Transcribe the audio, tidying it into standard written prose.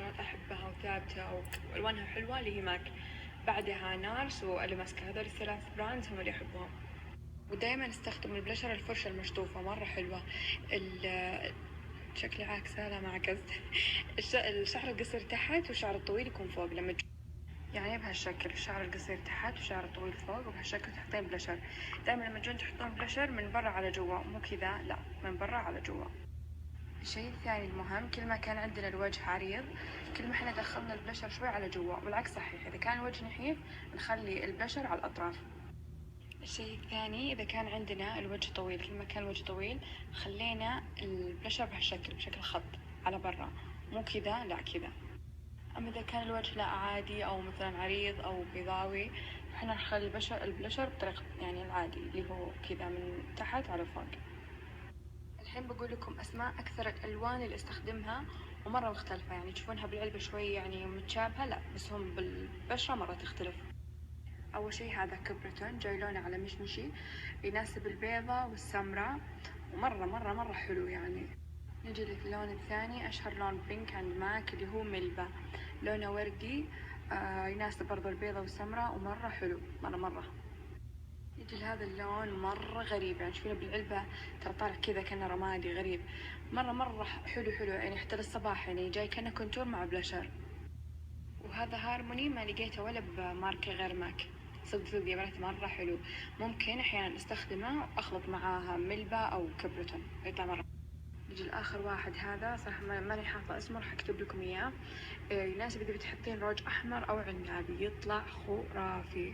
بلاشرات أحبها وثابتة وألوانها حلوة اللي هي ماك، بعدها نارس وألماسكا. هذول الثلاث براندز هم اللي أحبهم. ودايما استخدم البلاشر الفرشة المشطوفة مرة حلوة. شكلي عاكسة، لا ما عكست. الشعر القصير تحت والشعر الطويل يكون فوق. يعني بهالشكل الشعر القصير تحت والشعر الطويل فوق، وبهالشكل تحطين بلاشر. دائما لما تجون تحطون بلاشر من برا على جوا، مو كذا، لا من برا على جوا. الشيء الثاني المهم، كل ما كان عندنا الوجه عريض كل ما احنا دخلنا البلاشر شوي على جوا، والعكس صحيح، إذا كان الوجه نحيف نخلي البلاشر على الأطراف. الشيء الثاني، إذا كان عندنا الوجه طويل، كل ما كان الوجه طويل خلينا البلاشر بهالشكل، بشكل خط على برا، مو كذا لا كذا. أما إذا كان الوجه لا عادي أو مثلا عريض أو بيضاوي، احنا نخلي البلاشر بطريقة يعني العادي اللي هو كذا من تحت على فوق. الحين بقول لكم أسماء أكثر الألوان اللي استخدمها ومرة مختلفة، يعني تشوفونها بالعلبة شوي يعني متشابهة، لا بس هم بالبشرة مرة تختلف. أول شي هذا كبرتون، جاي لونه على مشمشي، يناسب البيضة والسمراء، ومرة مرة مرة حلو يعني. نجي للون الثاني، أشهر لون بينك عند ماك اللي هو ميلبا، لونه وردي، يناسب برضو البيضة والسمراء ومرة حلو مرة مرة. يجي لهذا اللون مرة غريب، يعني تشوفينه بالعلبة ترى طالع كذا كأنه رمادي غريب، مرة مرة حلو حلو يعني حتى للصباح، يعني جاي كأنه كونتور مع بلاشر. وهذا هارموني ما لقيته ولا بماركة غير ماك، صدق صدق يا بنات مرة حلو. ممكن أحيانا استخدمه وأخلط معاها ميلبا أو كبرتون يطلع مرة. نجي لآخر واحد، هذا صح ماني حاطة اسمه، راح أكتب لكم إياه. يناسب إذا بتحطين روج أحمر أو عنابي، يطلع خرافي.